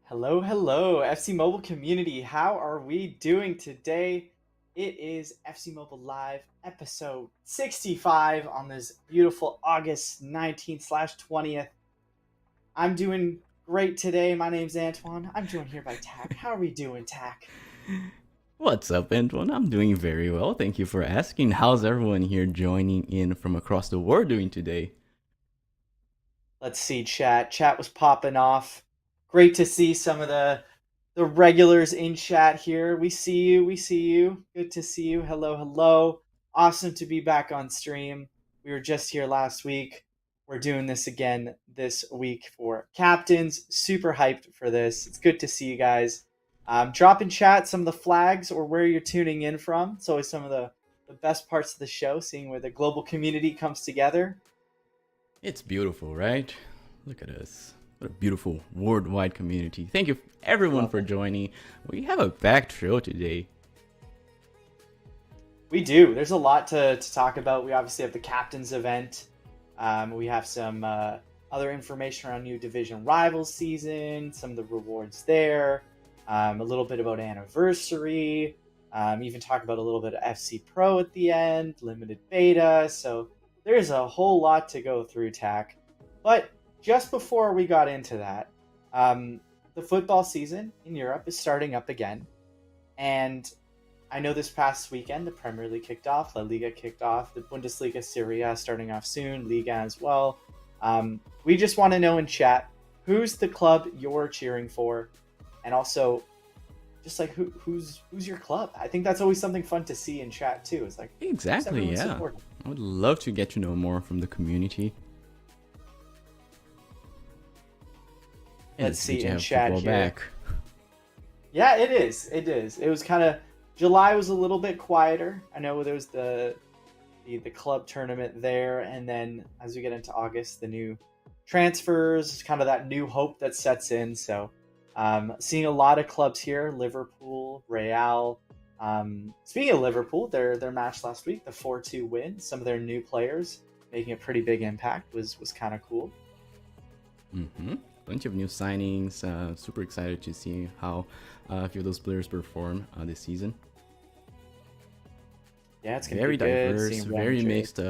Hello, hello, FC Mobile community. How are we doing today? It is FC Mobile Live episode 65 on this beautiful August 19/20th. I'm doing great today. My name's Antoine. I'm joined here by Tack. How are we doing, Tack? What's up, Antoine? I'm doing very well. Thank you for asking. How's everyone here joining in from across the world doing today? Let's see, chat. Chat was popping off. Great to see some of the regulars in chat here. We see you. We see you. Good to see you. Hello, hello. Awesome to be back on stream. We were just here last week. We're doing this again this week for captains. Super hyped for this. It's good to see you guys. Drop in chat some of the flags or where you're tuning in from. It's always some of the best parts of the show, seeing where the global community comes together. It's beautiful, right? Look at us. What a beautiful worldwide community. Thank you, everyone, Love for it. joining. We have a packed show today. We do. There's a lot to talk about. We obviously have the captain's event. We have some other information around new division rivals season, some of the rewards there, a little bit about anniversary, even talk about a little bit of FC Pro at the end, limited beta. So there's a whole lot to go through, Tack. But just before we got into that, the football season in Europe is starting up again. And I know this past weekend the Premier League kicked off, La Liga kicked off, the Bundesliga Serie A starting off soon, Liga as well. We just want to know in chat who's the club you're cheering for, and also just like who's your club. I think that's always something fun to see in chat too. It's like who's Exactly, everyone yeah. supporting? I would love to get to know more from the community. And Let's it's good see to in have chat football here. back. Yeah, it is. It is. It was kind of July was a little bit quieter. I know there was the club tournament there, and then as we get into August, the new transfers, kind of that new hope that sets in. So, seeing a lot of clubs here: Liverpool, Real. Speaking of Liverpool, their match last week, the 4-2 win. Some of their new players making a pretty big impact was kind of cool. Bunch of new signings. Super excited to see how a few of those players perform this season. Yeah, it's gonna Very be good. diverse, Seeing Real very Madrid. mixed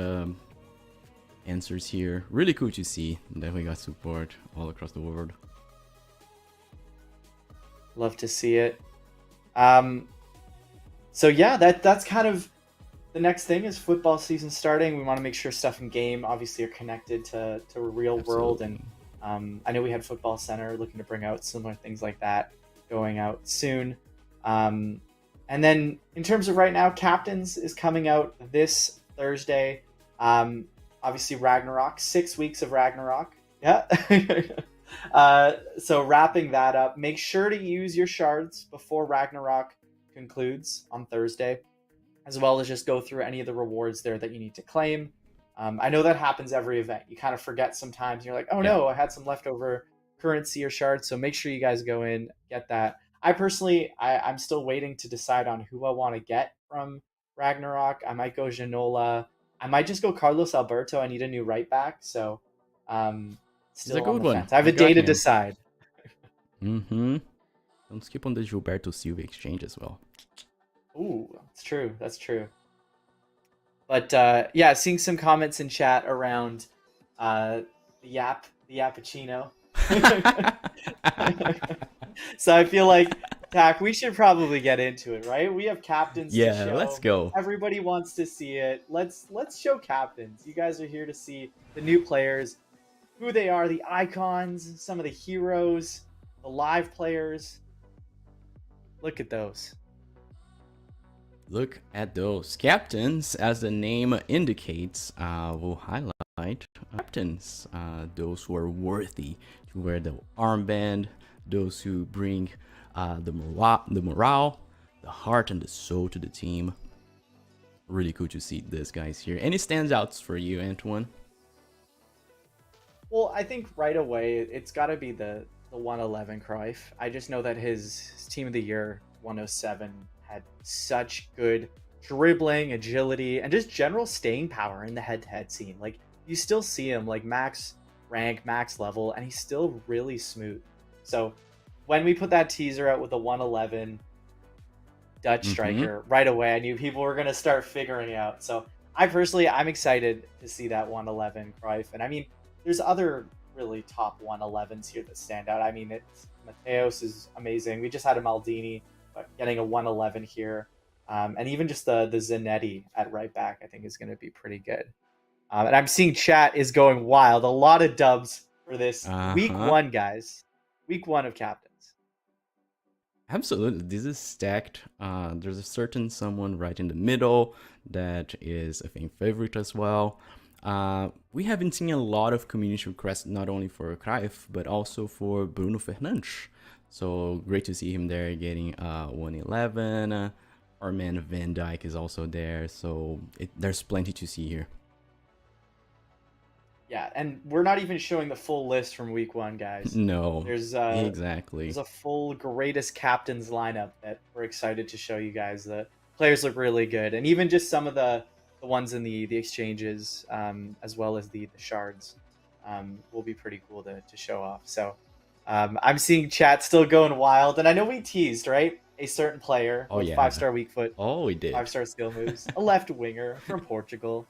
answers here. Really cool to see that we got support all across the world. Love to see it. So yeah, that's kind of the next thing is football season starting. We want to make sure stuff in game obviously are connected to a real world, and I know we had Football Center looking to bring out similar things like that going out soon. And then in terms of right now, Captains is coming out this Thursday. Obviously Ragnarok, 6 weeks of Ragnarok. Yeah. So wrapping that up, make sure to use your shards before Ragnarok concludes on Thursday, as well as just go through any of the rewards there that you need to claim. I know that happens every event. You kind of forget sometimes. You're like, oh Yeah. no, I had some leftover currency or shards. So make sure you guys go in, get that. I personally, I'm still waiting to decide on who I want to get from Ragnarok. I might go Ginola. I might just go Carlos Alberto. I need a new right back. So It's a still on good the one. fence. I have I a day got to him. decide. Don't skip on the Gilberto Silva exchange as well. Ooh, that's true. That's true. But yeah, seeing some comments in chat around the Yappuccino. So I feel like, Tack, we should probably get into it, right? We have captains to Yeah, let's show. go. Everybody wants to see it. Let's show captains. You guys are here to see the new players, who they are, the icons, some of the heroes, the live players. Look at those. Look at those captains, as the name indicates. Will highlight captains, those who are worthy to wear the armband, those who bring the morale, the heart, and the soul to the team. Really cool to see this guys here. Any standouts for you, Antoine? Well, I think right away it's got to be the 111 Cruyff. I just know that his team of the year 107 had such good dribbling, agility, and just general staying power in the head-to-head scene. Like you still see him like max rank, max level, and he's still really smooth. So when we put that teaser out with the 111 Dutch Mm-hmm. striker, right away I knew people were going to start figuring it out. So I'm excited to see that 111 Cruyff. And I mean, there's other really top 111s here that stand out. I mean, it's Mateos is amazing. We just had a Maldini, but getting a 111 here. And even just the Zanetti at right back, I think is going to be pretty good. And I'm seeing chat is going wild. A lot of dubs for this week Uh-huh. one, guys. Week one of captains. Absolutely. This is stacked. There's a certain someone right in the middle that is a fan favorite as well. We have been seeing a lot of community requests, not only for Cruyff, but also for Bruno Fernandes. So great to see him there getting 111. Our man Van Dijk is also there. So there's plenty to see here. Yeah, and we're not even showing the full list from week one, guys. No, There's exactly. there's a full greatest captains lineup that we're excited to show you guys. The players look really good, and even just some of the ones in the exchanges, as well as the shards, will be pretty cool to show off. So I'm seeing chat still going wild, and I know we teased right a certain player Oh with yeah. 5-star weak foot, Oh, we did. 5-star skill moves, a left winger from Portugal.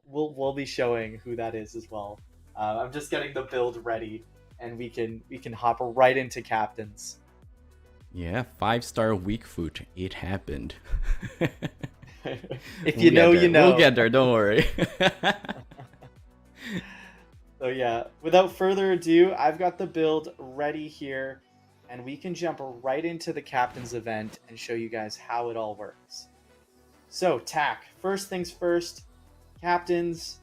We'll be showing who that is as well. I'm just getting the build ready, and we can hop right into captains. Yeah, 5-star weak foot. It happened. If you know, you know. We'll get there. Don't worry. So yeah, without further ado, I've got the build ready here, and we can jump right into the captain's event and show you guys how it all works. So Tack, first things first, captains.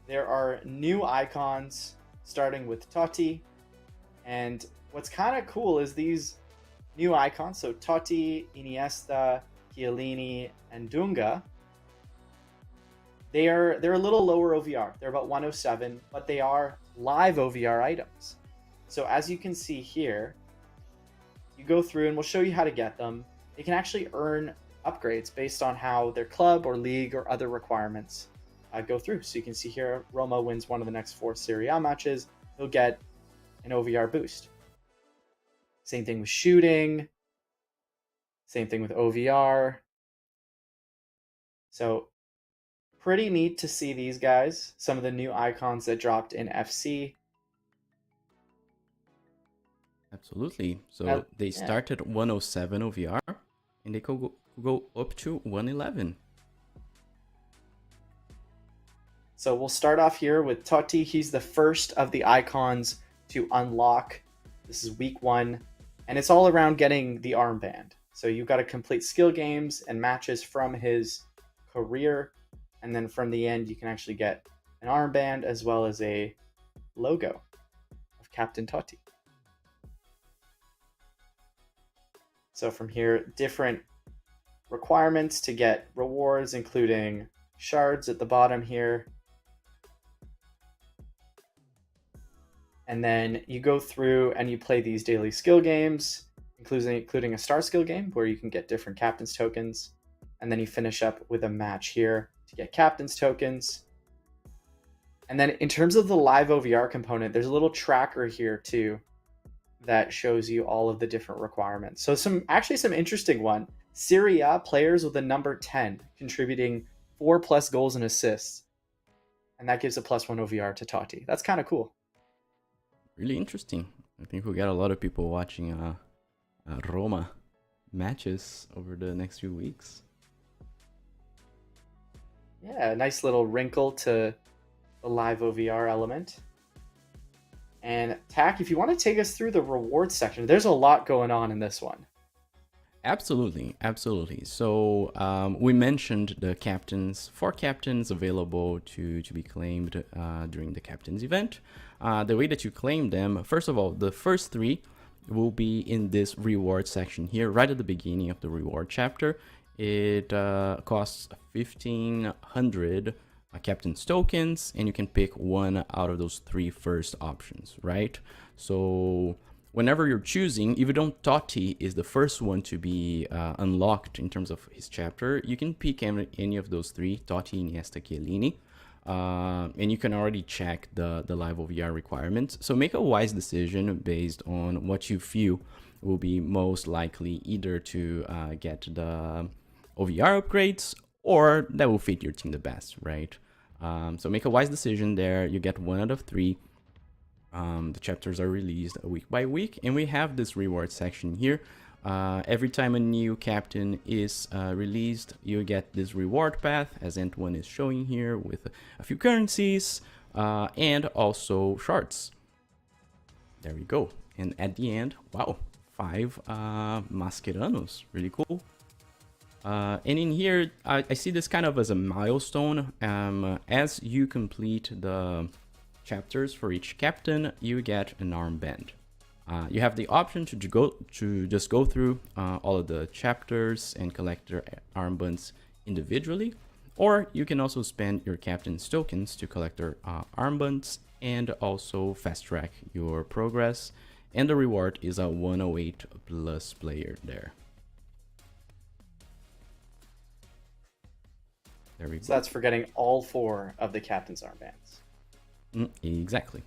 There are new icons starting with Totti, and what's kind of cool is these new icons. So Totti, Iniesta, Chiellini, and Dunga. They're a little lower OVR. They're about 107, but they are live OVR items. So as you can see here, you go through and we'll show you how to get them. They can actually earn upgrades based on how their club or league or other requirements go through. So you can see here, Roma wins one of the next 4 Serie A matches. He'll get an OVR boost. Same thing with shooting. Same thing with OVR. So pretty neat to see these guys. Some of the new icons that dropped in FC. Absolutely. So they start at 107 OVR, and they could go up to 111. So we'll start off here with Totti. He's the first of the icons to unlock. This is week 1, and it's all around getting the armband. So you've got to complete skill games and matches from his career, and then from the end you can actually get an armband as well as a logo of Captain Totti. So from here, different requirements to get rewards, including shards at the bottom here. And then you go through and you play these daily skill games, including a star skill game where you can get different captain's tokens. And then you finish up with a match here to get captain's tokens. And then in terms of the live OVR component, there's a little tracker here too that shows you all of the different requirements. So some interesting one. Serie A players with a number 10 contributing 4+ goals and assists. And that gives a +1 OVR to Totti. That's kind of cool. Really interesting. I think we got a lot of people watching Roma matches over the next few weeks. Yeah, a nice little wrinkle to the live OVR element. And Tack, if you want to take us through the rewards section, there's a lot going on in this one. Absolutely, absolutely. So we mentioned the captains, 4 captains available to be claimed during the captains event. The way that you claim them, first of all, the first 3 will be in this reward section here, right at the beginning of the reward chapter. It costs 1,500 captain's tokens, and you can pick one out of those 3 first options, right? So whenever you're choosing, even though Totti is the first one to be unlocked in terms of his chapter, you can pick any of those 3, Totti, Iniesta, Chiellini. and you can already check the live OVR requirements. So make a wise decision based on what you feel will be most likely, either to get the OVR upgrades or that will fit your team the best, right? So make a wise decision there. You get 1 out of 3. The chapters are released week by week, and we have this reward section here. Every time a new captain is released, you get this reward path, as Antoine is showing here, with a few currencies and also shards. There we go. And at the end, wow, 5 Masqueranos, really cool. And in here, I see this kind of as a milestone. As you complete the chapters for each captain, you get an armband. You have the option to just go through all of the chapters and collect their armbands individually, or you can also spend your captain's tokens to collect their armbands and also fast track your progress. And the reward is a 108 plus player there. There we go. So that's for getting all 4 of the captain's armbands. Exactly.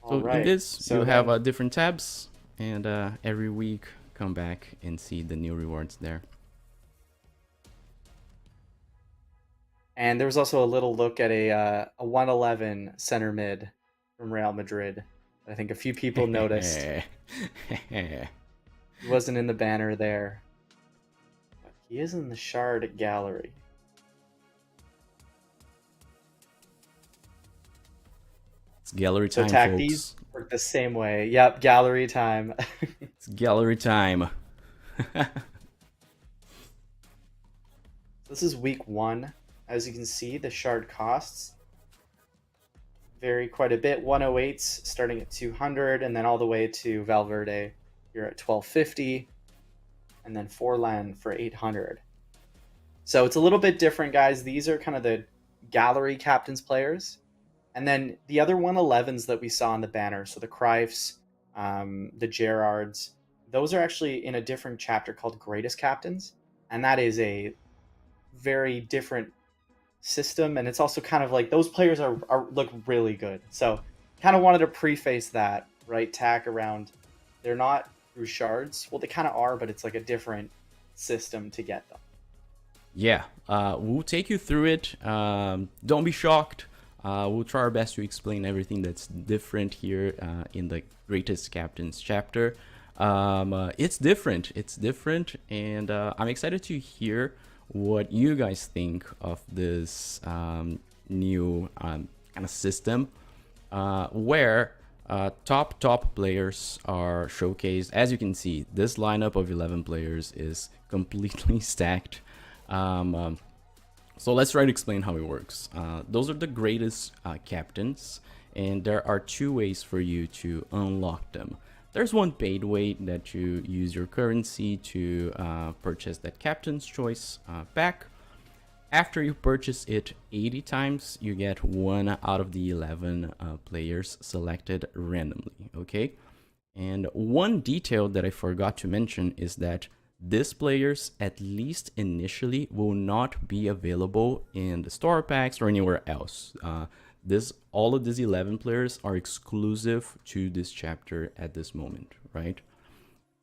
So in this, you have different tabs, and every week come back and see the new rewards there. And there was also a little look at a 111 center mid from Real Madrid. I think a few people noticed. He wasn't in the banner there. But he is in the shard gallery. It's gallery time, so folks. These work the same way. Yep, gallery time. It's gallery time. This is week 1. As you can see, the shard costs vary quite a bit. 108s starting at 200, and then all the way to Valverde, you're at 1250, and then Forlan for 800. So it's a little bit different, guys. These are kind of the gallery captains players. And then the other 111s that we saw in the banner, so the Cruyffs, the Gerrards, those are actually in a different chapter called Greatest Captains. And that is a very different system, and it's also kind of like those players are look really good. So kind of wanted to preface that, right? Tack around, they're not through shards. Well, they kind of are, but it's like a different system to get them. Yeah, we'll take you through it. Don't be shocked. We'll try our best to explain everything that's different here in the Greatest Captains chapter. It's different, and I'm excited to hear what you guys think of this new kind of system where top players are showcased. As you can see, this lineup of 11 players is completely stacked. So let's try to explain how it works. Those are the greatest captains, and there are 2 ways for you to unlock them. There's one paid way that you use your currency to purchase that Captain's Choice pack. After you purchase it 80 times, you get 1 out of the 11 players selected randomly, okay? And one detail that I forgot to mention is that these players, at least initially, will not be available in the store packs or anywhere else. All of these 11 players are exclusive to this chapter at this moment, right?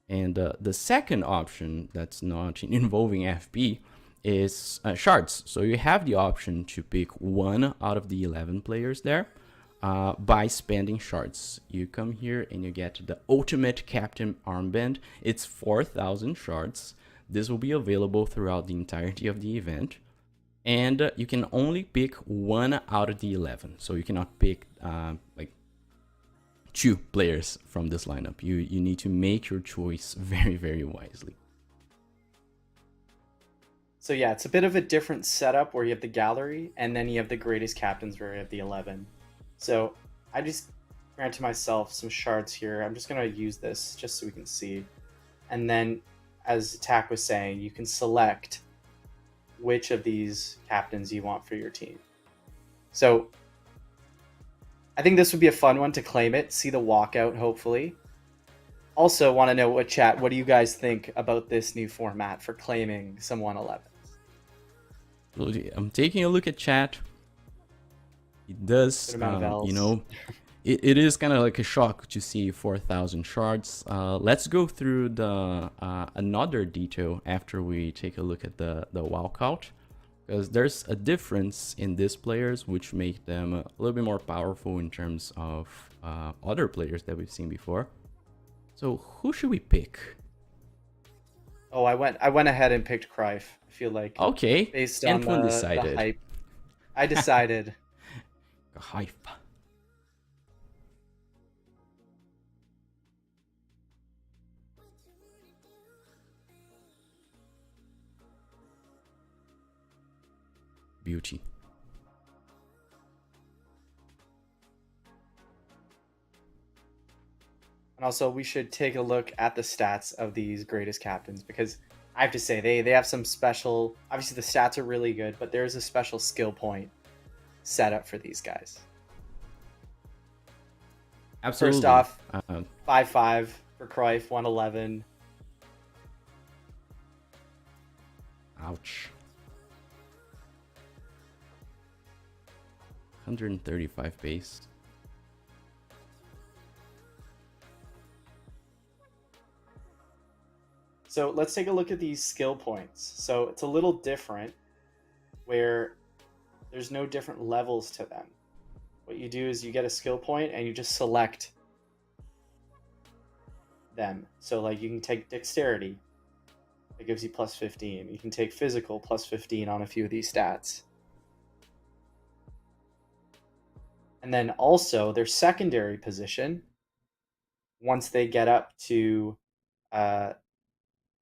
And the second option that's not involving FP is shards. So you have the option to pick 1 out of the 11 players there by spending shards. You come here and you get the Ultimate Captain Armband. It's 4,000 shards. This will be available throughout the entirety of the event. And you can only pick 1 out of the 11. So you cannot pick like 2 players from this lineup. You need to make your choice very, very wisely. So yeah, it's a bit of a different setup where you have the gallery and then you have the greatest captains where you have the 11. So I just granted myself some shards here. I'm just going to use this just so we can see. And then, as Tack was saying, you can select which of these captains you want for your team. So I think this would be a fun one to claim it, see the walkout, hopefully. Also, want to know what do you guys think about this new format for claiming some 111s? I'm taking a look at chat. It does, Good amount of you L's. know, it is kind of like a shock to see 4,000 shards. Let's go through the another detail after we take a look at the walkout, because there's a difference in these players which make them a little bit more powerful in terms of other players that we've seen before. So who should we pick? Oh, I went ahead and picked Cruyff. I feel like Okay, based on Antoine the decided. hype, I decided. Hype. Beauty. And also, we should take a look at the stats of these greatest captains, because I have to say they have some special. Obviously, the stats are really good, but there's a special skill point set up for these guys. Absolutely. First off, 5'5" for Cruyff, 111. Ouch. 135 base. So let's take a look at these skill points. So it's a little different where there's no different levels to them. What you do is you get a skill point and you just select them. So like you can take dexterity. It gives you plus 15. You can take physical plus 15 on a few of these stats. And then also their secondary position, once they get up to a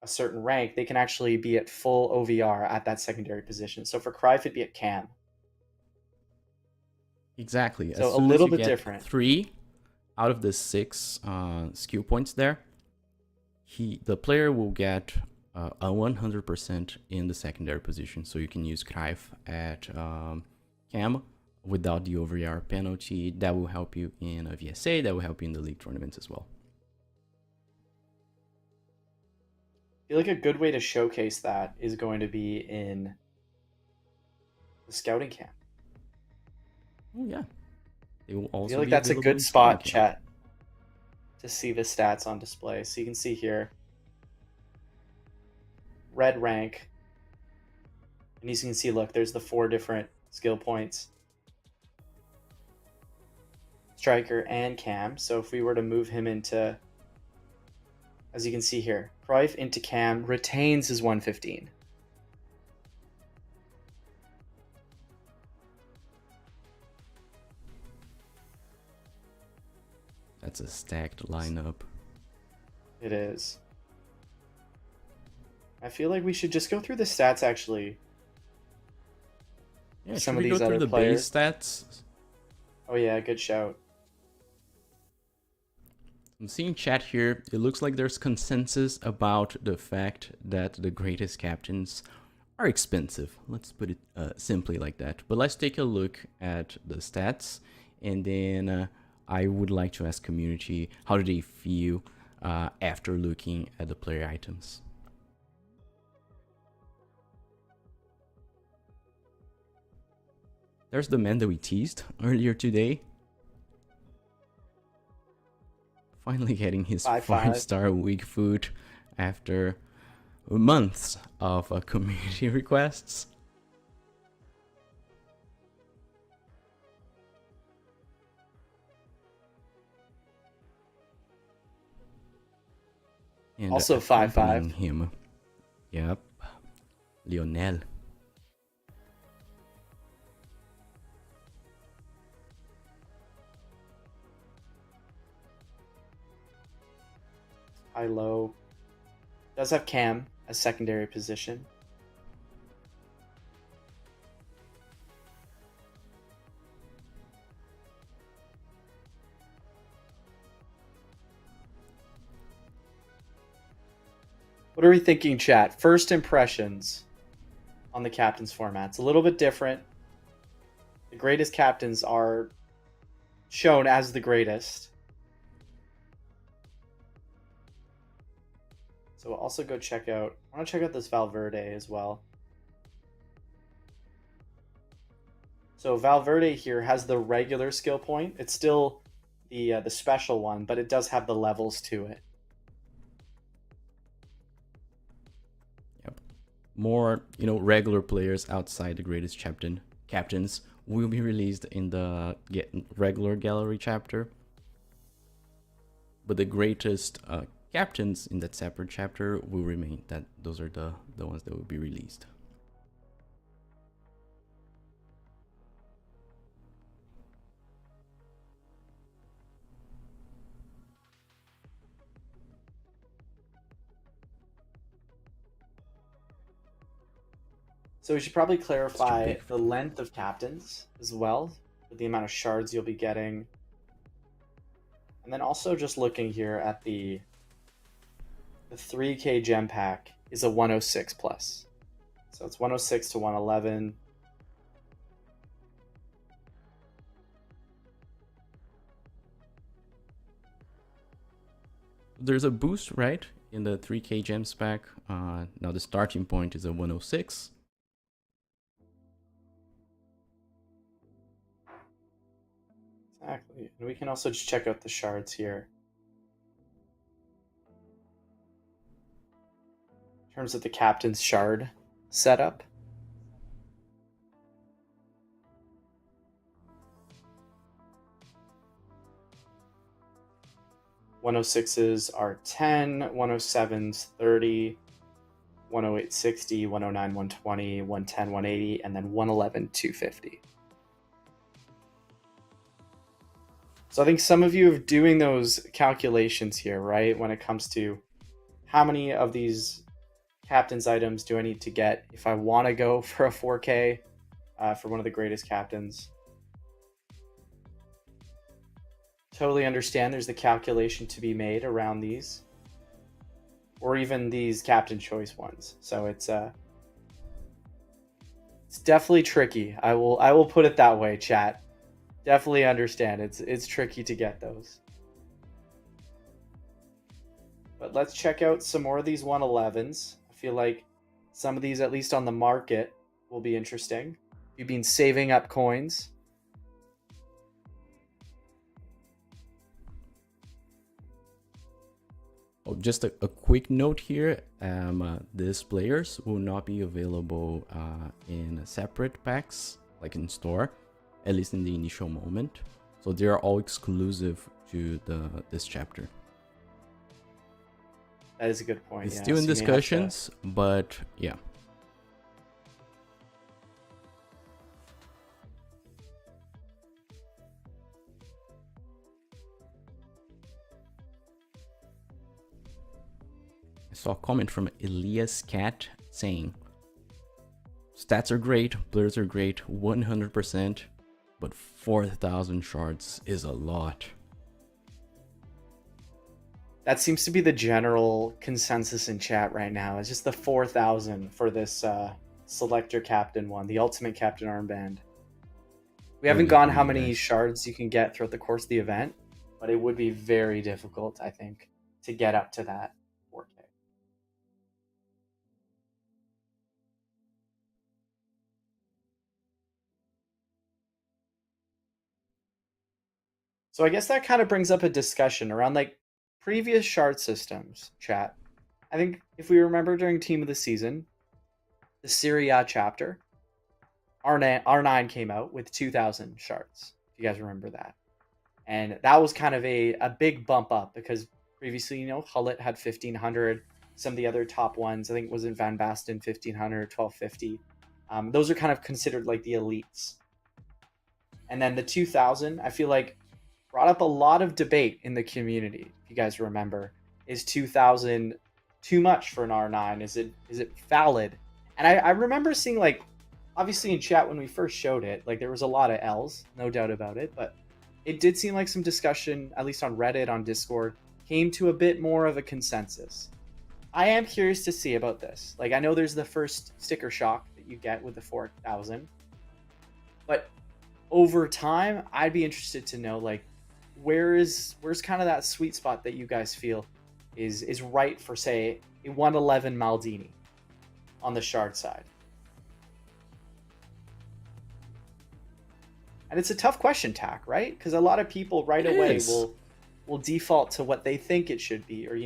certain rank, they can actually be at full OVR at that secondary position. So for Cruyff, it'd be at cam. Exactly. So as a soon little as you bit get different. 3 out of the 6 skill points there, the player will get a 100% in the secondary position. So you can use Cruyff at cam without the OVR penalty. That will help you in a VSA. That will help you in the league tournaments as well. I feel like a good way to showcase that is going to be in the scouting camp. Oh yeah, they will also I feel like be that's a available good in spot, scouting camp. chat, to see the stats on display. So you can see here, red rank, and you can see, look, there's the 4 different skill points. Striker and cam. So if we were to move him into, as you can see here, Cruyff into cam, retains his 115. That's a stacked lineup. It is. I feel like we should just go through the stats actually. Yeah, Some should of we these go through other the players. base stats? Oh yeah, good shout. I'm seeing chat here. It looks like there's consensus about the fact that the greatest captains are expensive. Let's put it simply like that. But let's take a look at the stats, and then I would like to ask community, how do they feel after looking at the player items? There's the man that we teased earlier today. Finally getting his 5-star weak food after months of community requests. And Also 5-5. him. Yep. Lionel. High-low. Does have cam as secondary position. What are we thinking, chat? First impressions on the captains format. It's a little bit different. The greatest captains are shown as the greatest. So we'll also go check out, I want to check out this Valverde as well. So Valverde here has the regular skill point. It's still the special one, but it does have the levels to it. Yep. More, regular players outside the greatest captains will be released in the regular gallery chapter. But the greatest captains in that separate chapter will remain. Those are the ones that will be released. So we should probably clarify the length of captains as well, with the amount of shards you'll be getting. And then also just looking here at the 3K gem pack is a 106 plus. So it's 106 to 111. There's a boost, right, in the 3K gems pack. Now the starting point is a 106. Exactly. And we can also just check out the shards here. In terms of the captain's shard setup. 106s are 10, 107s 30, 108 60, 109 120, 110 180, and then 111 250. So I think some of you are doing those calculations here, right? When it comes to how many of these captain's items do I need to get if I want to go for a 4K for one of the greatest captains. Totally understand there's the calculation to be made around these, or even these captain choice ones. So it's definitely tricky. I will put it that way, chat. Definitely understand it's tricky to get those. But let's check out some more of these 111s. I feel like some of these, at least on the market, will be interesting. You've been saving up coins. Oh, just a quick note here. These players will not be available in separate packs, like in store, at least in the initial moment. So they are all exclusive to this chapter. That is a good point. It's still in discussions, but yeah. I saw a comment from Elias Cat saying, stats are great, players are great, 100%, but 4,000 shards is a lot. That seems to be the general consensus in chat right now. It's just the 4,000 for this selector captain one, the ultimate captain armband. We haven't gone how many shards you can get throughout the course of the event, but it would be very difficult, I think, to get up to that 4K. So I guess that kind of brings up a discussion around like previous shard systems, chat. I think if we remember during Team of the Season, the Serie A chapter, R9 came out with 2,000 shards, if you guys remember that. And that was kind of a big bump up because previously, Hullet had 1,500. Some of the other top ones, I think it was in Van Basten, 1,500, 1,250. Those are kind of considered like the elites. And then the 2,000, I feel like, brought up a lot of debate in the community. If you guys remember, is 2,000 too much for an R9? Is it valid? And I remember seeing, like, obviously in chat when we first showed it, like there was a lot of L's, no doubt about it, but it did seem like some discussion, at least on Reddit, on Discord, came to a bit more of a consensus. I am curious to see about this. Like, I know there's the first sticker shock that you get with the 4,000, but over time, I'd be interested to know, like, where's kind of that sweet spot that you guys feel is right for, say, a 111 Maldini on the shard side? And it's a tough question, Tack, right? Because a lot of people right It away is. will default to what they think it should be, or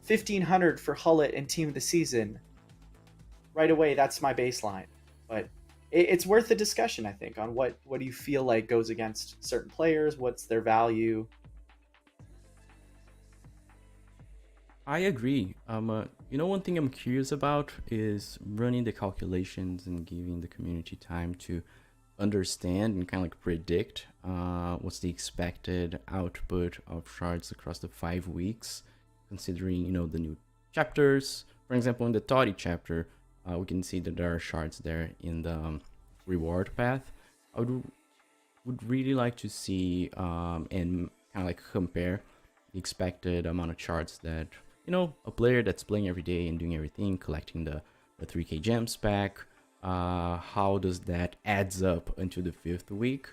1500 for Hullet and Team of the Season. Right away, that's my baseline. But it's worth a discussion, I think, on what do you feel like goes against certain players, what's their value. I agree. One thing I'm curious about is running the calculations and giving the community time to understand and kind of like predict what's the expected output of shards across the 5 weeks, considering the new chapters. For example, in the Totti chapter, we can see that there are shards there in the reward path. I would really like to see and kind of like compare the expected amount of shards that a player that's playing every day and doing everything, collecting the 3k gems pack, how does that adds up into the 5th week?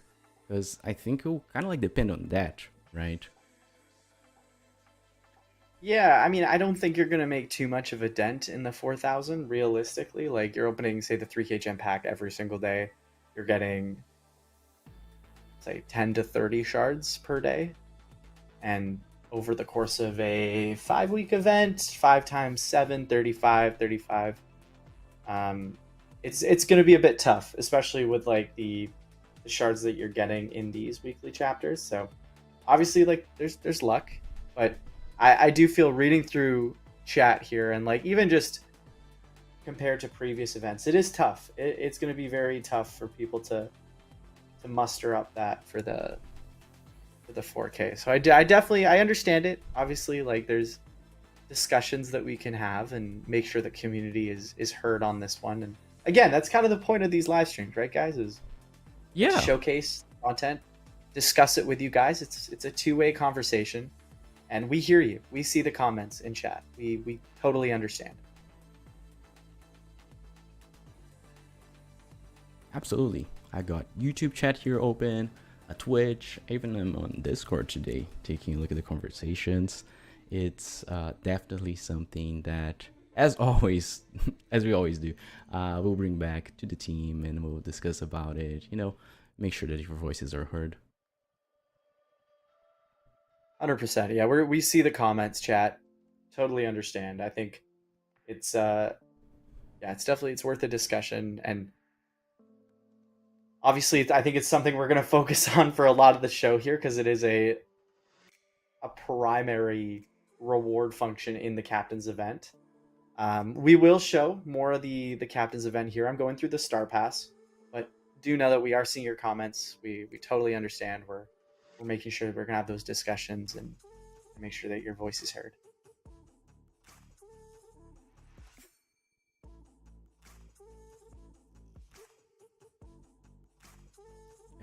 Because I think it will kind of like depend on that, right? Yeah, I mean, I don't think you're going to make too much of a dent in the 4,000 realistically. Like, you're opening, say, the 3k gem pack every single day. You're getting, say, 10 to 30 shards per day. And over the course of a 5-week event, 5 times 7, 35, 35. It's going to be a bit tough, especially with like the shards that you're getting in these weekly chapters. So obviously, like, there's luck, but I do feel reading through chat here and like even just compared to previous events, it is tough. It's going to be very tough for people to muster up that for the 4K. So I definitely I understand it. Obviously, like, there's discussions that we can have and make sure the community is heard on this one. And again, that's kind of the point of these live streams, right, guys? Is Yeah, showcase content, discuss it with you guys. It's a two-way conversation, and we hear you. We see the comments in chat. We totally understand. absolutely. I got YouTube chat here open, a Twitch, even I'm on Discord today, taking a look at the conversations. It's definitely something that, as always, as we always do, we'll bring back to the team and we'll discuss about it. Make sure that your voices are heard. 100%. Yeah, we see the comments, chat. Totally understand. I think it's it's definitely it's worth a discussion, and obviously I think it's something we're going to focus on for a lot of the show here because it is a primary reward function in the captain's event. We will show more of the captain's event here. I'm going through the star pass, but do know that we are seeing your comments. We totally understand. We're making sure that we're gonna have those discussions and make sure that your voice is heard.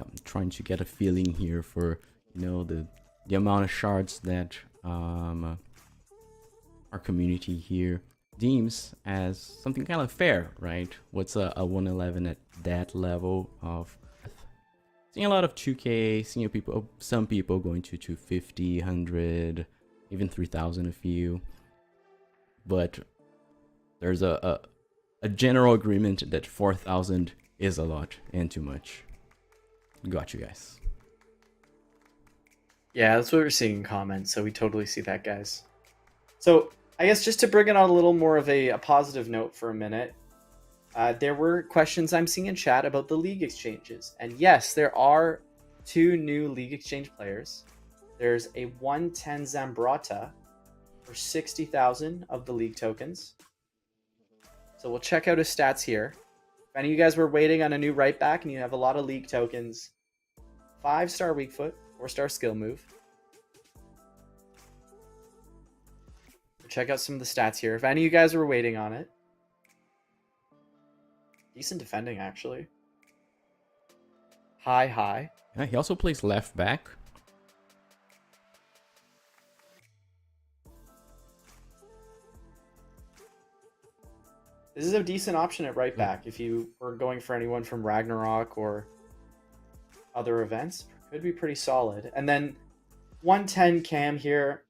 I'm trying to get a feeling here for the amount of shards that our community here deems as something kind of fair, right? What's a 111 at that level of seeing a lot of 2k, seeing some people going to 250, 100, even 3,000 a few, but there's a general agreement that 4,000 is a lot and too much. Got you guys. Yeah, that's what we're seeing in comments, so we totally see that, guys. So I guess just to bring it on a little more of a positive note for a minute, there were questions I'm seeing in chat about the league exchanges. And yes, there are 2 new league exchange players. There's a 110 Zambrata for 60,000 of the league tokens. So we'll check out his stats here. If any of you guys were waiting on a new right back and you have a lot of league tokens, 5-star weak foot, 4-star skill move. Check out some of the stats here. If any of you guys were waiting on it. Decent defending, actually. High. Yeah, he also plays left back. This is a decent option at right back if you were going for anyone from Ragnarok or other events. Could be pretty solid. And then 110 cam here.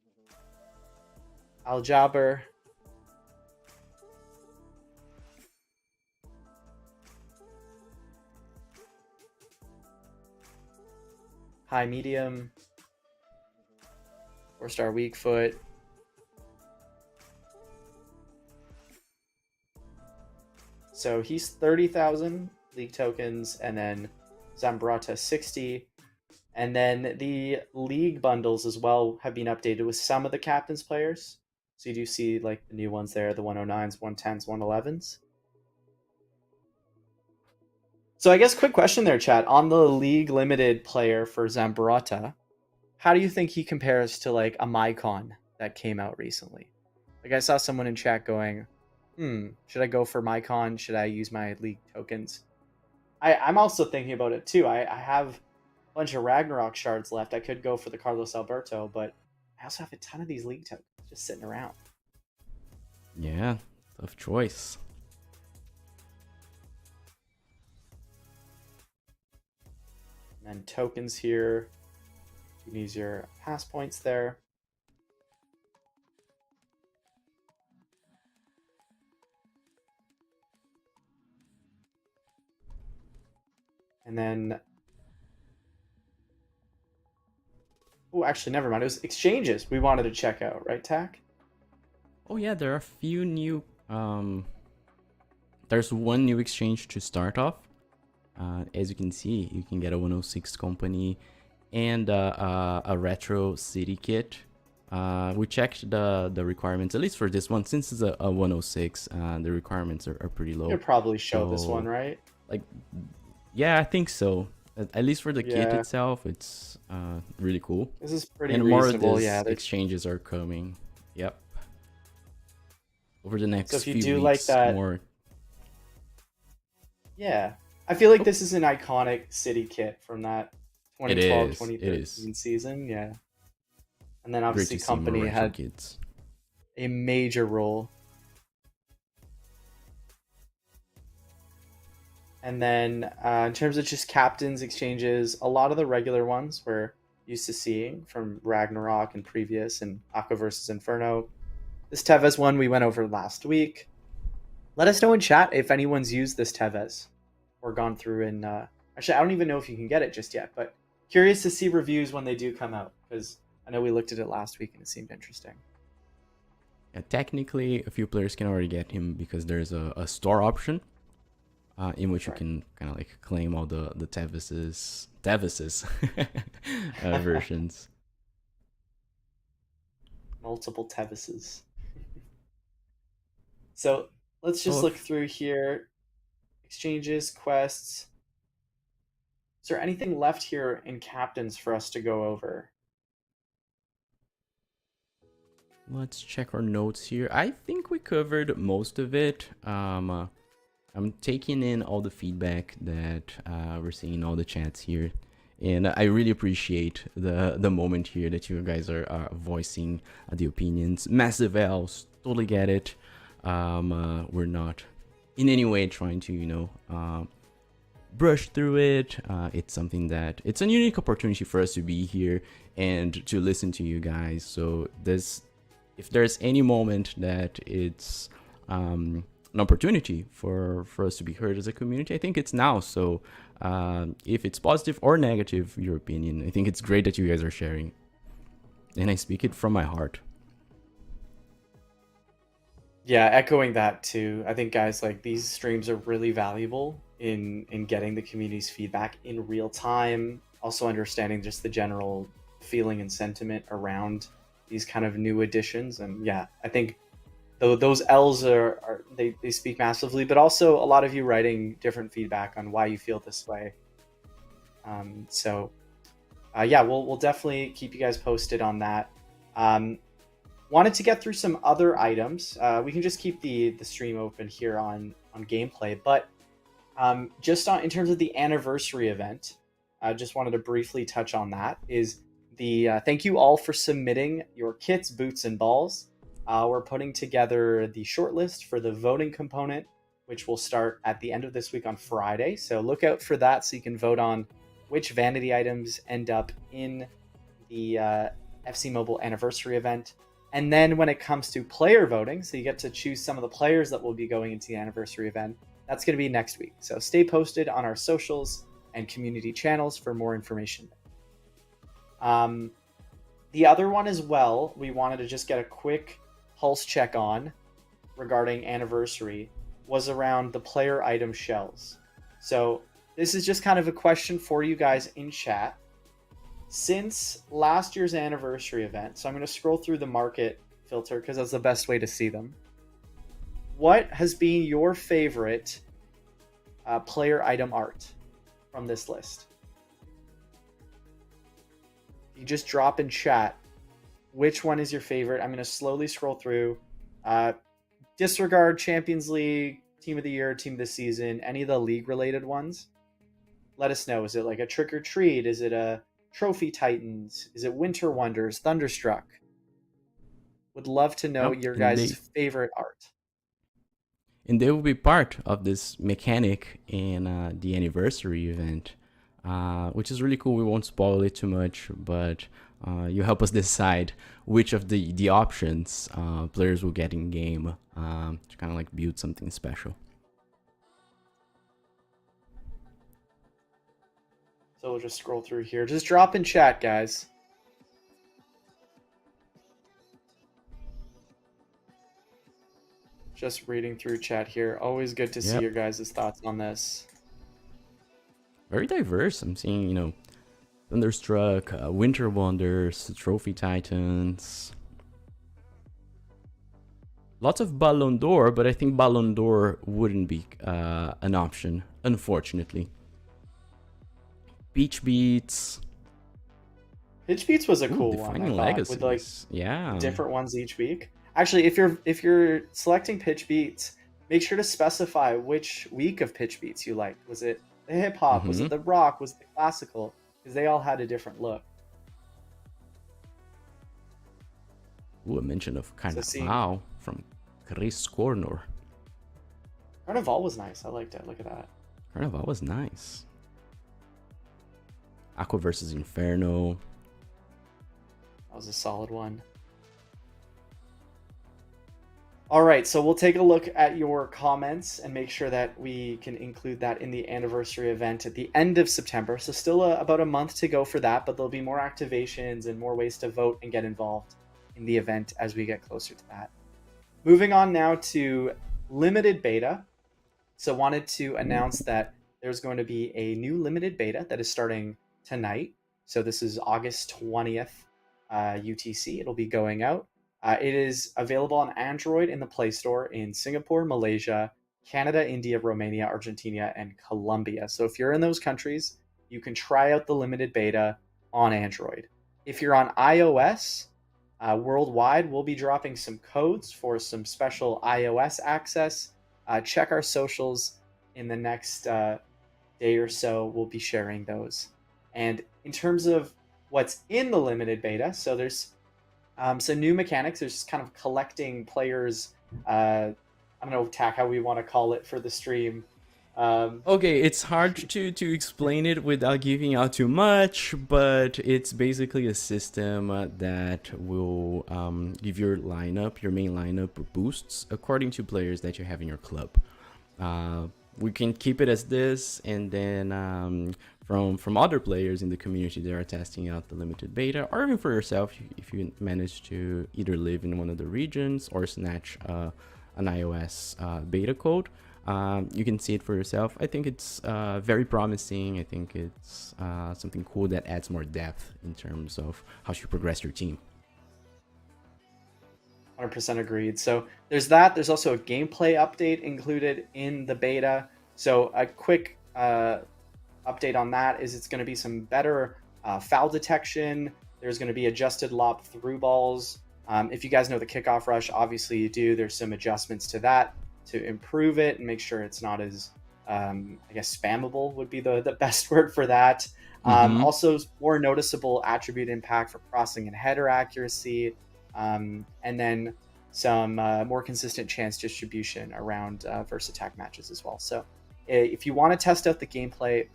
Al Jabber. High medium. 4-star weak foot. So he's 30,000 league tokens, and then Zambrata 60. And then the league bundles as well have been updated with some of the captain's players. So you do see like the new ones there, the 109s, 110s, 111s. So I guess quick question there, chat. On the league limited player for Zambrata, how do you think he compares to like a Mycon that came out recently? Like I saw someone in chat going, should I go for Mycon? Should I use my league tokens? I'm also thinking about it too. I have a bunch of Ragnarok shards left. I could go for the Carlos Alberto, but I also have a ton of these league tokens just sitting around. Yeah, tough choice. And then tokens here. You can use your pass points there. And then, oh, actually, never mind. It was exchanges we wanted to check out, right, Tack? Oh yeah, there are a few new. There's one new exchange to start off. As you can see, you can get a 106 company and a retro city kit. We checked the requirements, at least for this one, since it's a 106. The requirements are pretty low. You'll probably show this one, right? Like, yeah, I think so. At least for the kit itself, it's really cool. This is pretty and reasonable. More of these yeah, exchanges are coming. Yep. Over the next so if you few do weeks, like that, more. Yeah, I feel like this is an iconic city kit from that 2012-2013 season. Yeah, and then obviously company had kids. A major role. And then in terms of just captains exchanges, a lot of the regular ones we're used to seeing from Ragnarok and previous and Aqua versus Inferno. This Tevez one we went over last week. Let us know in chat if anyone's used this Tevez or gone through and actually I don't even know if you can get it just yet, but curious to see reviews when they do come out because I know we looked at it last week and it seemed interesting. Yeah, technically, a few players can already get him because there's a store option in which you can kind of like claim all the Tevez's versions. Multiple Tevez's. So let's just look through here. Exchanges, quests. Is there anything left here in captains for us to go over? Let's check our notes here. I think we covered most of it. I'm taking in all the feedback that we're seeing in all the chats here. And I really appreciate the moment here that you guys are voicing the opinions. Massive L's, totally get it. We're not in any way trying to, brush through it. It's something that it's a unique opportunity for us to be here and to listen to you guys. So if there's any moment that it's an opportunity for us to be heard as a community, I think it's now. So if it's positive or negative, your opinion, I think it's great that you guys are sharing. And I speak it from my heart. Yeah, echoing that too. I think guys, like, these streams are really valuable in getting the community's feedback in real time. Also understanding just the general feeling and sentiment around these kind of new additions. And yeah, I think those L's they speak massively, but also a lot of you writing different feedback on why you feel this way. Yeah, we'll definitely keep you guys posted on that. Wanted to get through some other items. We can just keep the stream open here on gameplay, but just in terms of the anniversary event, I just wanted to briefly touch on that. Is the thank you all for submitting your kits, boots, and balls. We're putting together the shortlist for the voting component, which will start at the end of this week on Friday. So look out for that so you can vote on which vanity items end up in the FC Mobile anniversary event. And then when it comes to player voting, so you get to choose some of the players that will be going into the anniversary event, that's going to be next week. So stay posted on our socials and community channels for more information. The other one as well, we wanted to just get a quick pulse check on regarding anniversary, was around the player item shells. So this is just kind of a question for you guys in chat. Since last year's anniversary event, so I'm going to scroll through the market filter because that's the best way to see them. What has been your favorite player item art from this list? You just drop in chat which one is your favorite. I'm going to slowly scroll through. Disregard Champions League, Team of the Year, Team of the Season, any of the league-related ones. Let us know. Is it like a Trick or Treat? Is it a Trophy Titans? Is it Winter Wonders? Thunderstruck? Would love to know your guys' favorite art. And they will be part of this mechanic in the anniversary event, which is really cool. We won't spoil it too much, but you help us decide which of the options players will get in game to kind of like build something special. So we'll just scroll through here. Just drop in chat, guys. Just reading through chat here. Always good to see your guys' thoughts on this. Very diverse. I'm seeing, you know, Thunderstruck, Winter Wonders, Trophy Titans. Lots of Ballon d'Or, but I think Ballon d'Or wouldn't be an option, unfortunately. Peach Beats. Peach Beats was a cool one, I thought, with like different ones each week. Actually, if you're selecting Pitch Beats, make sure to specify which week of Pitch Beats you liked. Was it the hip hop? Was it the rock? Was it the classical? Because they all had a different look. Ooh, a mention of Carnaval from Chris Cornor. Carnaval was nice. I liked it. Look at that. Carnaval was nice. Aqua versus Inferno. That was a solid one. All right, so we'll take a look at your comments and make sure that we can include that in the anniversary event at the end of September. So still about a month to go for that, but there'll be more activations and more ways to vote and get involved in the event as we get closer to that. Moving on now to limited beta. So wanted to announce that there's going to be a new limited beta that is starting tonight. So this is August 20th UTC. It'll be going out. It is available on Android in the Play Store in Singapore, Malaysia, Canada, India, Romania, Argentina, and Colombia. So if you're in those countries, you can try out the limited beta on Android. If you're on iOS, worldwide, we'll be dropping some codes for some special iOS access. Check our socials in the next day or so. We'll be sharing those. And in terms of what's in the limited beta, so there's some new mechanics. There's just kind of collecting players. I don't know, Tak, how we want to call it for the stream. Okay, it's hard to explain it without giving out too much, but it's basically a system that will give your lineup, your main lineup, boosts according to players that you have in your club. We can keep it as this, and then from other players in the community that are testing out the limited beta, or even for yourself, if you manage to either live in one of the regions or snatch an iOS beta code, you can see it for yourself. I think it's very promising. I think it's something cool that adds more depth in terms of how you progress your team. 100% agreed. So there's that. There's also a gameplay update included in the beta. So a quick update on that is it's going to be some better foul detection. There's going to be adjusted lob through balls. If you guys know the kickoff rush, obviously you do. There's some adjustments to that to improve it and make sure it's not as, I guess, spammable would be the best word for that. Also, more noticeable attribute impact for crossing and header accuracy. And then some more consistent chance distribution around versus attack matches as well. So if you want to test out the gameplay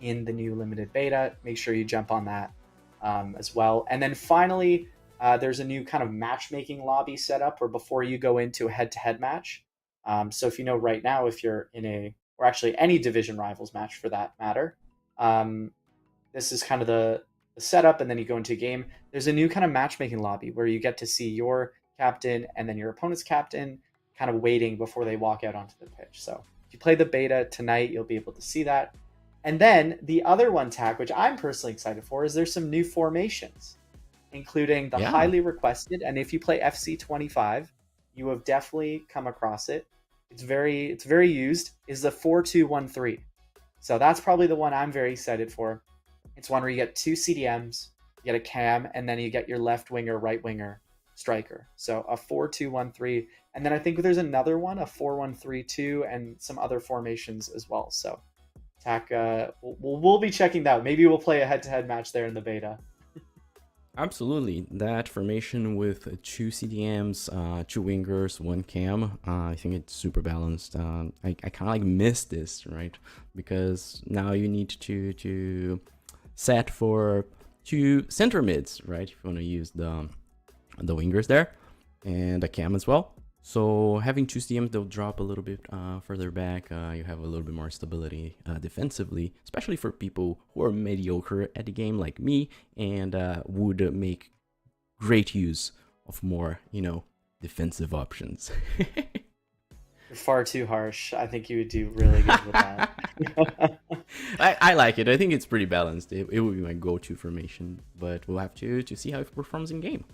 in the new limited beta, make sure you jump on that as well. And then finally, there's a new kind of matchmaking lobby set up where before you go into a head-to-head match. So if you know right now, if you're in or actually any division rivals match for that matter, um, this is kind of the setup, and then you go into a game. There's a new kind of matchmaking lobby where you get to see your captain and then your opponent's captain kind of waiting before they walk out onto the pitch. So if you play the beta tonight, you'll be able to see that. And then the other one, Tack, which I'm personally excited for, is there's some new formations, including the Yeah. highly requested. And if you play FC25, you have definitely come across it. It's very used. Is the 4-2-1-3. So that's probably the one I'm very excited for. It's one where you get two CDMs, you get a cam, and then you get your left winger, right winger, striker. So a 4-2-1-3, and then I think there's another one, a 4-1-3-2, and some other formations as well. So Tack, we'll be checking that out. Maybe we'll play a head-to-head match there in the beta. Absolutely. That formation with two CDMs, two wingers, one cam, I think it's super balanced. I kind of like miss this, right? Because now you need to set for two center mids, right? If you want to use the wingers there and a cam as well. So having two CMs, they'll drop a little bit further back. You have a little bit more stability defensively, especially for people who are mediocre at the game like me, and would make great use of more, defensive options. You're far too harsh. I think you would do really good with that. I like it. I think it's pretty balanced. It would be my go-to formation, but we'll have to see how it performs in game.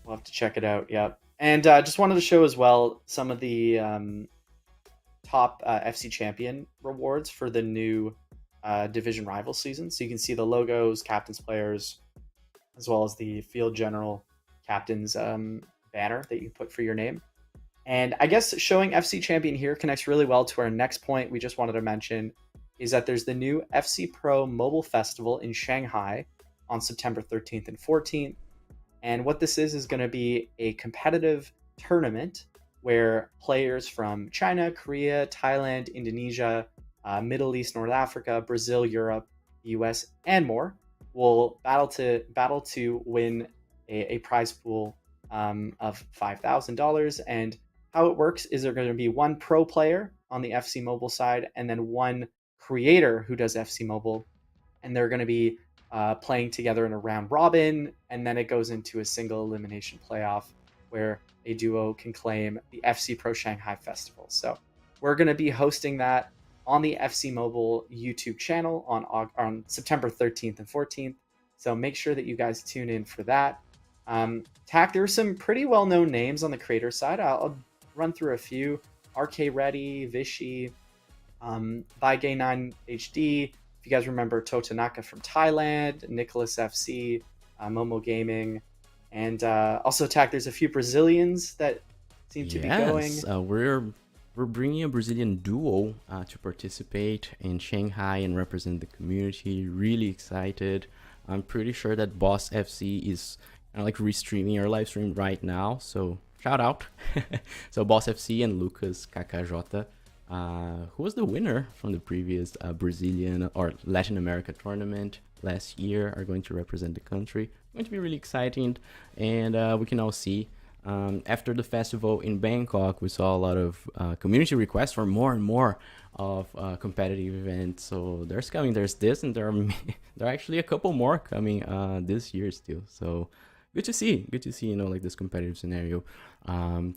We'll have to check it out. Yep. And just wanted to show as well some of the top FC Champion rewards for the new Division Rival season. So you can see the logos, captains, players, as well as the Field General captain's banner that you can put for your name. And I guess showing FC Champion here connects really well to our next point we just wanted to mention, is that there's the new FC Pro Mobile Festival in Shanghai on September 13th and 14th. And what this is going to be a competitive tournament where players from China, Korea, Thailand, Indonesia, Middle East, North Africa, Brazil, Europe, US, and more will battle to win a prize pool of $5,000. And how it works is there going to be one pro player on the FC Mobile side and then one creator who does FC Mobile, and they're going to be playing together in a round robin, and then it goes into a single elimination playoff where a duo can claim the FC Pro Shanghai Festival. So we're going to be hosting that on the FC Mobile YouTube channel on September 13th and 14th. So make sure that you guys tune in for that. Tack, there are some pretty well-known names on the creator side. I'll run through a few. RK Ready, Vichy, Bygay9 HD. If you guys remember Totanaka from Thailand, Nicholas FC, Momo Gaming, and also Tack, there's a few Brazilians that seem to be going. We're bringing a Brazilian duo to participate in Shanghai and represent the community. Really excited. I'm pretty sure that Boss FC is like restreaming our live stream right now. So shout out. So Boss FC and Lucas KKJ, who was the winner from the previous Brazilian or Latin America tournament last year, are going to represent the country. Going to be really exciting, and we can all see after the festival in Bangkok, we saw a lot of community requests for more and more of competitive events. So there's this, and there are actually a couple more coming this year still. So good to see, like this competitive scenario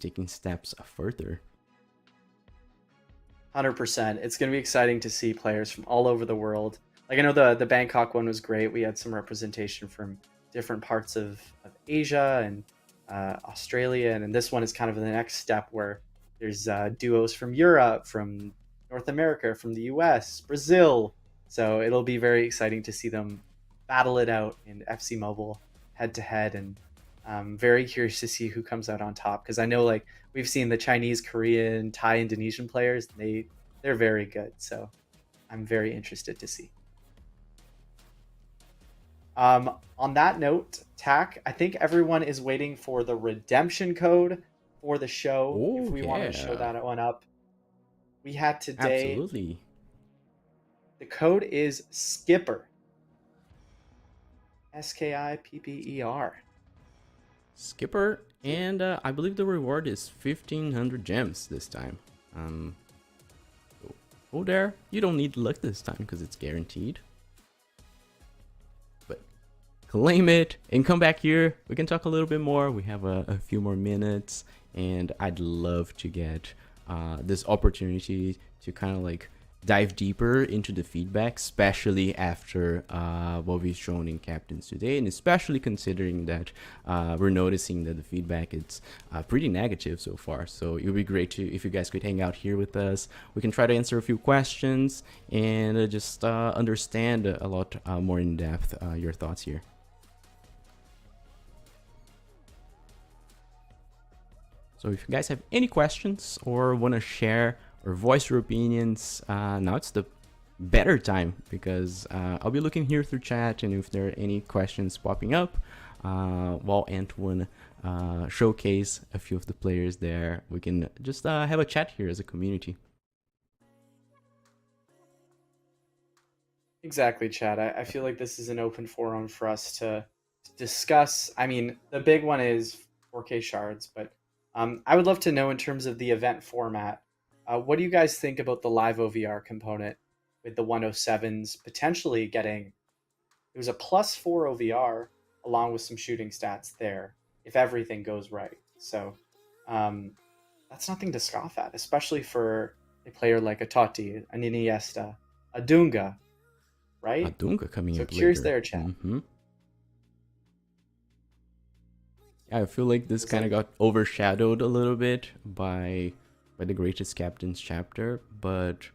taking steps further. 100%. It's going to be exciting to see players from all over the world. Like, I know the Bangkok one was great. We had some representation from different parts of Asia and Australia, and then this one is kind of the next step where there's duos from Europe, from North America, from the US, Brazil. So it'll be very exciting to see them battle it out in FC Mobile head to head, and I'm very curious to see who comes out on top, because I know like we've seen the Chinese, Korean, Thai, Indonesian players. They're very good. So I'm very interested to see. On that note, Tack, I think everyone is waiting for the redemption code for the show. Oh, if we want to show that one up, we had today. Absolutely. The code is Skipper. SKIPPER. Skipper, and I believe the reward is 1500 gems this time. Go there. You don't need luck this time because it's guaranteed. But claim it and come back here. We can talk a little bit more. We have a few more minutes, and I'd love to get this opportunity to kind of like dive deeper into the feedback, especially after what we've shown in captains today, and especially considering that we're noticing that the feedback is pretty negative so far. So it would be great to if you guys could hang out here with us. We can try to answer a few questions and just understand a lot more in depth your thoughts here. So if you guys have any questions or want to share or voice your opinions, now it's the better time, because I'll be looking here through chat, and if there are any questions popping up while Antoine showcase a few of the players there, we can just have a chat here as a community. Exactly, Chad. I feel like this is an open forum for us to discuss. I mean, the big one is 4K shards, but I would love to know in terms of the event format, what do you guys think about the live OVR component with the 107s potentially getting, it was a +4 OVR along with some shooting stats there if everything goes right. So that's nothing to scoff at, especially for a player like a Totti, an Iniesta, a Dunga, right? A Dunga coming So up cheers later. there, Chad. Yeah, I feel like this kind of got overshadowed a little bit by the Greatest Captains chapter, but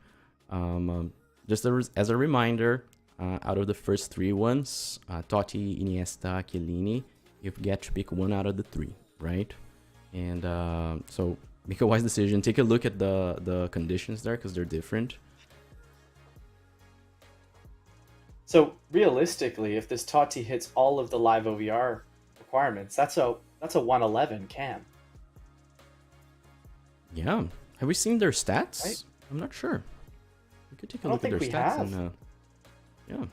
just as a reminder, out of the first 3 ones, Totti, Iniesta, Chiellini, you get to pick one out of the 3, right? And so make a wise decision. Take a look at the conditions there, because they're different. So realistically, if this Totti hits all of the live OVR requirements, that's a 111 cam. Yeah. Have we seen their stats? Right? I'm not sure. We could take a I look don't at their think we stats. have. And, yeah.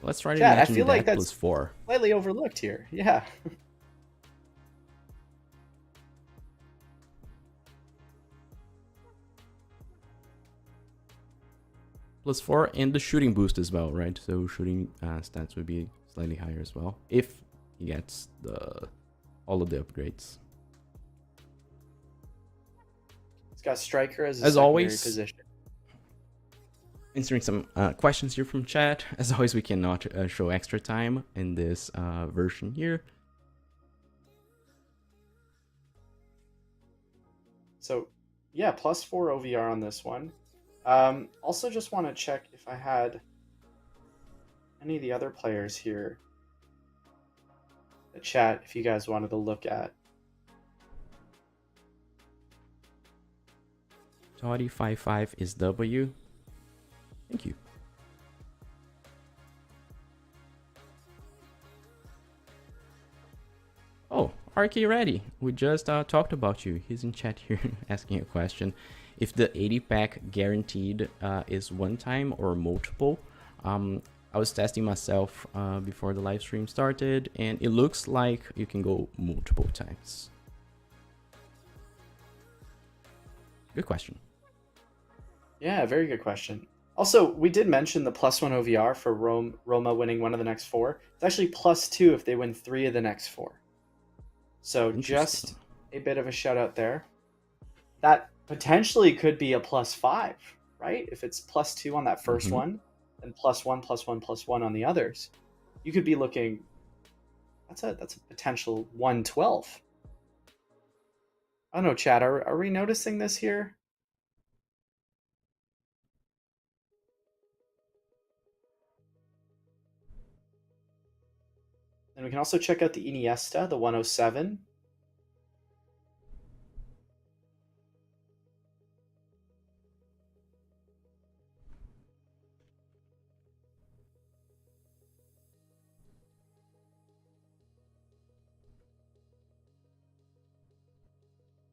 Let's try to Chad, imagine I feel that like that's +4. slightly overlooked here. Yeah. +4 and the shooting boost as well, right? So shooting stats would be slightly higher as well if he gets all of the upgrades. He's got striker as As secondary always, position. Answering some questions here from chat. As always, we cannot show extra time in this version here. So yeah, +4 OVR on this one. Also just want to check if I had any of the other players here. The chat, if you guys wanted to look at. Totti 55 is W. Thank you. Oh, RK Ready. We just talked about you. He's in chat here asking a question. If the 80 pack guaranteed is one time or multiple, I was testing myself before the live stream started, and it looks like you can go multiple times. Good question. Yeah, very good question. Also, we did mention the +1 OVR for Roma winning one of the next 4. It's actually +2 if they win 3 of the next 4. So just a bit of a shout out there. That potentially could be a +5, right? If it's +2 on that first one, and +1, +1, +1 on the others, you could be looking. That's a potential 112. I don't know, Chad. Are we noticing this here? And we can also check out the Iniesta, the 107.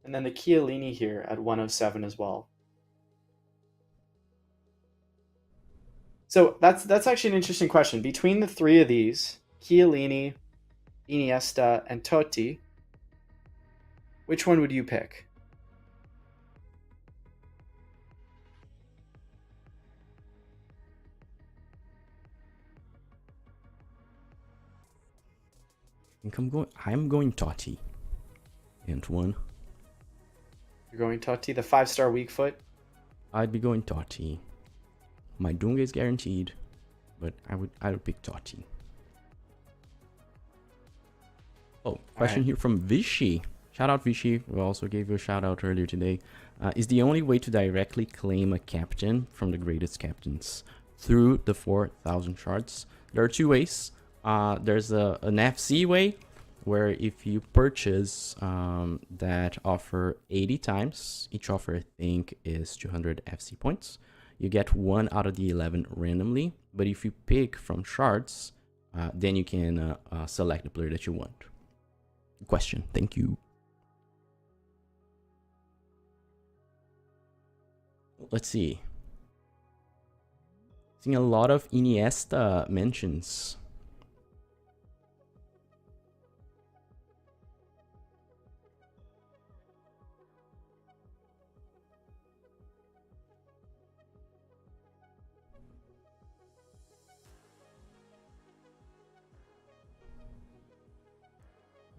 And then the Chiellini here at 107 as well. So that's actually an interesting question. Between the 3 of these, Chiellini, Iniesta, and Totti, which one would you pick? I think I'm going Totti. And one. You're going Totti, the 5-star weak foot? I'd be going Totti. My Dunga is guaranteed, but I would pick Totti. Oh, question here from Vichy. Shout out Vichy. We also gave you a shout out earlier today. Is the only way to directly claim a captain from the greatest captains through the 4,000 shards? There are two ways. There's an FC way, where if you purchase that offer 80 times, each offer I think is 200 FC points. You get 1 out of the 11 randomly, but if you pick from shards, then you can select the player that you want. Question. Thank you. Let's see. Seeing a lot of Iniesta mentions.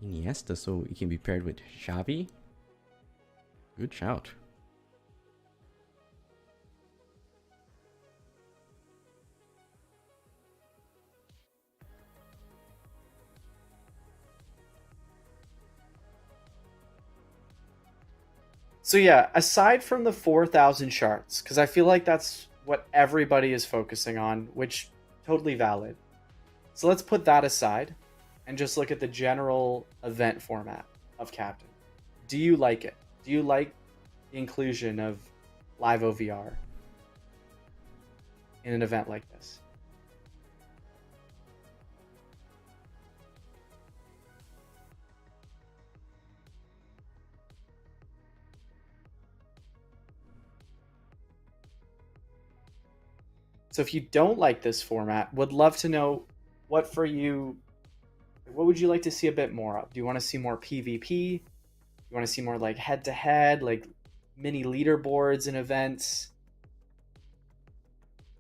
Iniesta, so it can be paired with Xavi. Good shout. So yeah, aside from the 4,000 shards, because I feel like that's what everybody is focusing on, which totally valid. So let's put that aside and just look at the general event format of Captain. Do you like it? Do you like the inclusion of live OVR in an event like this? So if you don't like this format, would love to know what would you like to see a bit more of? Do you want to see more PvP? You want to see more like head-to-head, like mini leaderboards and events?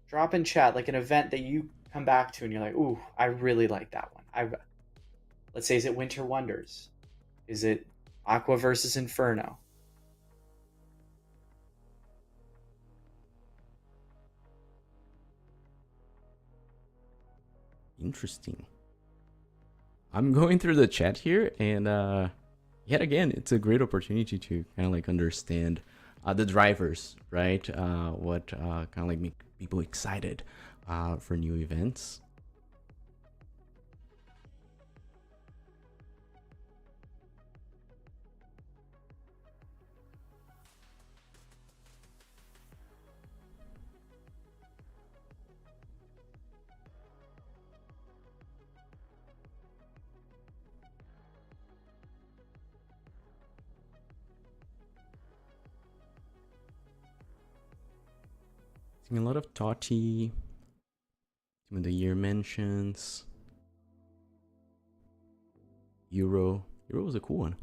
Drop in chat like an event that you come back to and you're like, ooh, I really like that one. Let's say, is it Winter Wonders? Is it Aqua versus Inferno? Interesting. I'm going through the chat here, and yet again, it's a great opportunity to kind of like understand the drivers, right? What kind of like make people excited for new events. Seeing a lot of Totti, some of the year mentions. Euro was a cool one.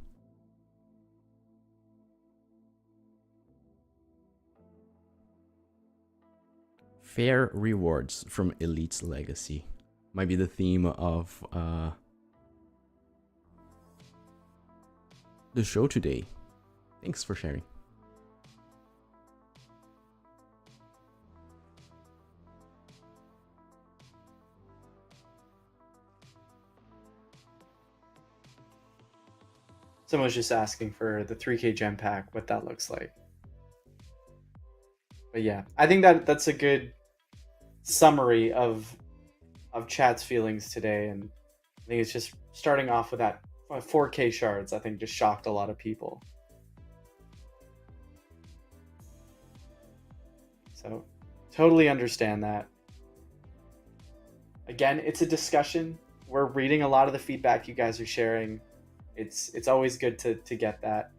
Fair rewards from Elite's legacy might be the theme of the show today. Thanks for sharing. Someone's just asking for the 3K gem pack, what that looks like. But yeah, I think that's a good summary of chat's feelings today, and I think it's just starting off with that 4K shards. I think just shocked a lot of people. So totally understand that. Again, it's a discussion. We're reading a lot of the feedback you guys are sharing. It's always good to get that.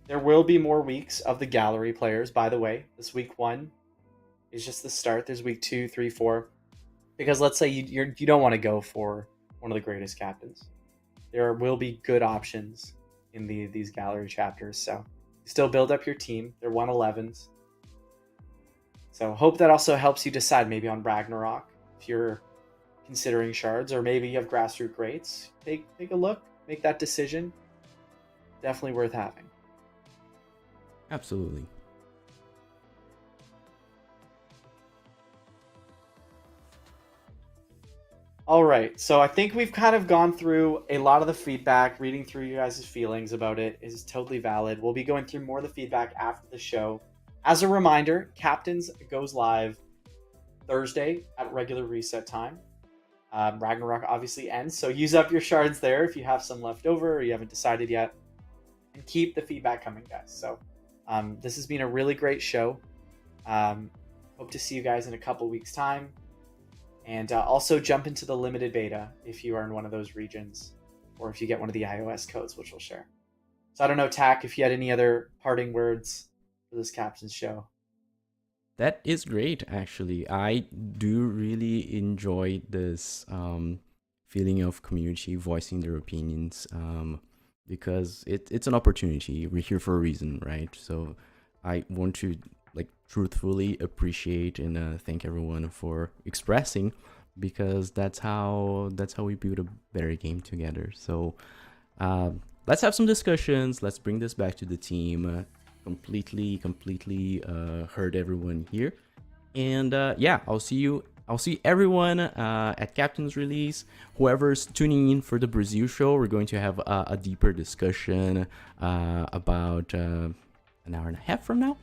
There will be more weeks of the gallery players, by the way. This week 1 is just the start. There's week 2, 3, 4. I Because let's say you don't want to go for one of the greatest captains. There will be good options in these gallery chapters. So still build up your team. They're 111s. So hope that also helps you decide maybe on Ragnarok if you're considering shards, or maybe you have grassroots greats. Take a look, make that decision. Definitely worth having. Absolutely. All right, so I think we've kind of gone through a lot of the feedback. Reading through you guys' feelings about it is totally valid. We'll be going through more of the feedback after the show. As a reminder, Captains goes live Thursday at regular reset time. Ragnarok obviously ends, so use up your shards there if you have some left over or you haven't decided yet. And keep the feedback coming, guys. So this has been a really great show. Hope to see you guys in a couple weeks' time. And also jump into the limited beta if you are in one of those regions, or if you get one of the iOS codes, which we'll share. So I don't know, Tack, if you had any other parting words for this Captain's show. That is great, actually. I do really enjoy this feeling of community voicing their opinions, because it's an opportunity. We're here for a reason, right? So I want to truthfully appreciate and thank everyone for expressing, because that's how we build a better game together. So let's have some discussions. Let's bring this back to the team. Completely heard everyone here, and yeah, I'll see everyone at Captain's release. Whoever's tuning in for the Brazil show, we're going to have a deeper discussion about an hour and a half from now,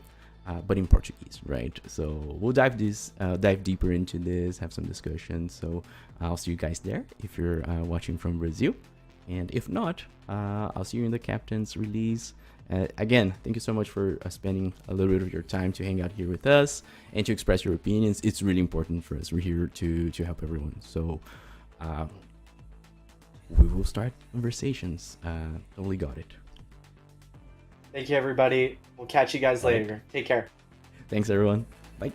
but in Portuguese, right? So we'll dive deeper into this, have some discussion. So I'll see you guys there if you're watching from Brazil, and if not, I'll see you in the Captain's release. Again, thank you so much for spending a little bit of your time to hang out here with us and to express your opinions. It's really important for us. We're here to help everyone. So we will start conversations. Totally got it. Thank you, everybody. We'll catch you guys later. Take care. Thanks, everyone. Bye.